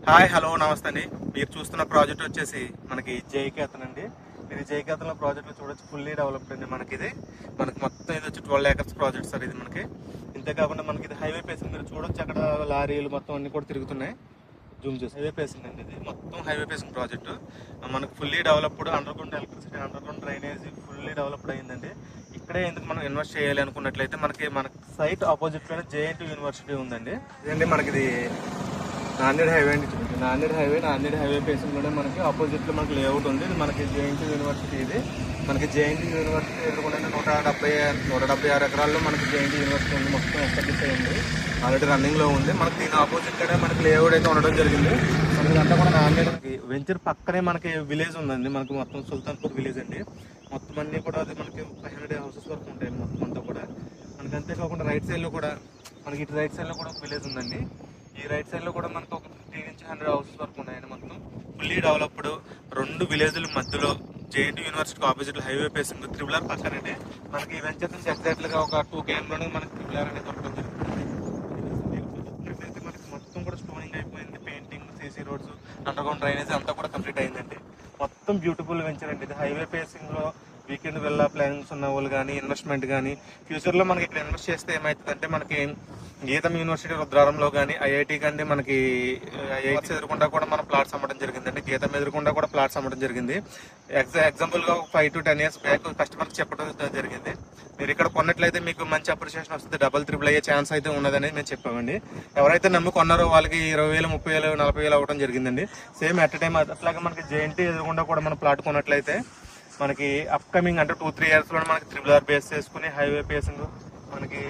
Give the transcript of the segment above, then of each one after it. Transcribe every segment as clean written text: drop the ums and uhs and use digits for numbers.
Hi hello నమస్తే అండి. మీరు చూస్తున్న ప్రాజెక్ట్ వచ్చేసి మనకి జైకేతన్ అండి. మీరు జైకేతన్లో ప్రాజెక్ట్ చూడొచ్చు, ఫుల్లీ డెవలప్డ్ అండి. మనకి మొత్తం ఇది వచ్చి 12 acres ప్రాజెక్ట్ సార్ ఇది. మనకి ఇంతేకాకుండా మనకి ఇది హైవే పేసింగ్, మీరు చూడొచ్చు అక్కడ లారీలు మొత్తం అన్ని కూడా తిరుగుతున్నాయి. జూమ్ చేసి హైవే పేసింగ్ అండి. ఇది మొత్తం హైవే పేసింగ్ ప్రాజెక్టు. మనకు fully developed, under ground electricity, under ground drainage fully developed అయిందండి. ఇక్కడే ఎందుకు మనం ఇన్వెస్ట్ చేయాలి అనుకున్నట్లయితే మన సైట్ ఆపోజిట్ లోనే జేఎన్టీ యూనివర్సిటీ ఉందండి. ఇదండి మనకి ఇది నాందేడ్ హైవే అండి. నాందేడ్ హైవే పేసింగ్ లోనే మనకి ఆపోజిట్ లో మనకి లేఅవుట్ ఉంది. ఇది మనకి జేఎన్టీ యూనివర్సిటీ. ఇది మనకి జేఎన్టీ యూనివర్సిటీ ఎదుర్కొంటే 176 ఎకరాల్లో మనకి జేఎన్టీ యూనివర్సిటీ ఉంది. మొత్తం ఎస్టాబ్లిష్ అయింది, ఆల్రెడీ రన్నింగ్ లో ఉంది. మనకి దీని ఆపోజిట్ లోనే మనకి లేఅవుట్ అయితే ఉండడం జరిగింది. మనకి అంతా కూడా నాందేడ్ వెంచర్ పక్కనే మనకి విలేజ్ ఉందండి. మనకి మొత్తం సుల్తాన్పూర్ విలేజ్ అండి. మొత్తం అన్ని కూడా అది మనకి 500 హౌసెస్ వరకు ఉంటాయి మొత్తం అంతా కూడా. మనకి అంతేకాకుండా రైట్ సైడ్ లో కూడా మనకి ఇటు రైట్ సైడ్ లో కూడా ఒక విలేజ్ ఉందండి. ఈ రైట్ సైడ్ లో కూడా మనకు ఒక 50 నుంచి 100 హౌసెస్ వరకు ఉన్నాయండి. మొత్తం ఫుల్లీ డెవలప్డ్, 2 విలేజ్ల మధ్యలో JNT university opposite highway facing triple పక్కనండి. మనకి ఈ వెంచర్ నుంచి ఎగ్జాక్ట్ గా ఒక 2 km లోనే మనకి త్రిబుల్ అనేది దొరకడం జరుగుతుంది. చూసినట్లయితే మనకి మొత్తం కూడా స్టోనింగ్ అయిపోయింది, painting, CC roads, under ground drainage అంతా కూడా కంప్లీట్ అయిందండి. మొత్తం బ్యూటిఫుల్ వెంచర్ అండి. ఇది హైవే పేసింగ్ లో వీకెండ్ వెళ్ళా ప్లానింగ్స్ ఉన్న వాళ్ళు కానీ, ఇన్వెస్ట్మెంట్ కానీ, ఫ్యూచర్ లో మనకి ఇక్కడ ఇన్వెస్ట్ చేస్తే ఏమవుతుందంటే మనకి గీతం యూనివర్సిటీ రుద్రారంలో కానీ, ఐఐటి కానీ, మనకి ఐఐటి ఎదురుకుండా కూడా మన ప్లాట్స్ అమ్మడం జరిగిందండి. గీతం ఎదురుకుండా కూడా ప్లాట్స్ అమ్మడం జరిగింది. ఎగ్జాంపుల్ గా 5 to 10 years బ్యాక్ కస్టమర్కి చెప్పడం జరిగింది. మీరు ఇక్కడ కొన్నట్లయితే మీకు మంచి అప్రిషియేషన్ వస్తుంది, డబుల్ త్రిబుల్ అయ్యే ఛాన్స్ అయితే ఉన్నదని మేము చెప్పామండి. ఎవరైతే నమ్మి కొన్నారో వాళ్ళకి 20,000, 30,000, 40,000 అవ్వడం జరిగిందండి. సేమ్ అట్ టైం అట్లాగే మనకి జేఎన్టీ ఎదురుకుండా కూడా మన ప్లాట్ కొన్నట్లయితే మనకి అప్కమింగ్ అంటే 2-3 years లో మనకి త్రిబుల్ బేస్ చేసుకుని హైవే పేసింగ్ మనకి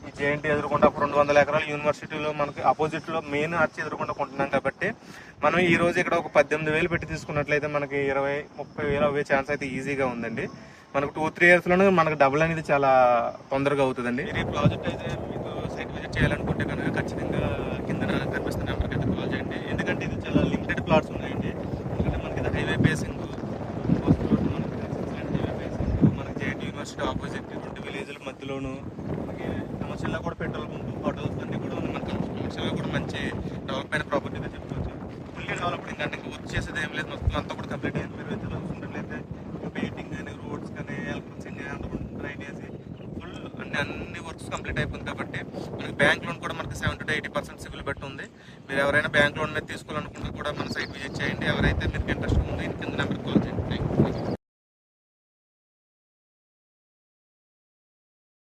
ఈ జేఎన్టీ ఎదురుకుండా 200 ఎకరాలు యూనివర్సిటీలో మనకి ఆపోజిట్ లో మెయిన్ ఆర్చ్ ఎదురుకుండా కొంటున్నాం కాబట్టి మనం ఈ రోజు ఇక్కడ ఒక 18,000 పెట్టి తీసుకున్నట్లయితే మనకి 20-30,000 అవ్వే ఛాన్స్ అయితే ఈజీగా ఉందండి. మనకు 2-3 years లోనే మనకు డబుల్ అనేది చాలా తొందరగా అవుతుందండి. ఈ ప్రాజెక్ట్ అయితే మీకు సైట్ విజిట్ చేయాలనుకుంటే కనుక ఖచ్చితంగా కింద కనిపిస్తున్న నెంబర్కి అయితే కాల్ చేయండి. ఎందుకంటే ఇది చాలా లిమిటెడ్ ప్లాట్స్ ఉన్నాయండి. ఎందుకంటే మనకి ఇది హైవే పేసింగ్, మనకి జేఎన్టీ యూనివర్సిటీ ఆపోజిట్ 2 విలేజ్ల మధ్యలోను, మనకి కమర్షియల్ లో కూడా పెట్రోల్ పంప్, హోటల్స్ అన్ని కూడా ఉన్నాయి. మనకి కమర్షియల్ లో కూడా మంచి డెవలప్ అయిన ప్రాపర్టీ అయితే చెప్పుకోవచ్చు. ఫుల్లీ డెవలప్డ్, ఇంకా వర్క్ చేసేది ఏం లేదు, మొత్తం అంతా కూడా కంప్లీట్ అయింది. మీరు అయితే చూసుకున్నట్లయితే పెయింటింగ్ కానీ, రోడ్స్ కానీ, ఎలక్ట్రిసిటీ, డ్రైనేజ్ ఫుల్ అన్ని వర్క్స్ కంప్లీట్ అయిపోయింది. కాబట్టి మనకి బ్యాంక్ లోన్ కూడా మనకి 70 to 80% సివిల్ బట్టి ఉంది. మీరు ఎవరైనా బ్యాంక్ లోన్ మీద తీసుకోవాలనుకుంటే కూడా మన సైట్ విజిట్ చేయండి. ఎవరైతే మీకు ఇంట్రెస్ట్ ఉంది కింద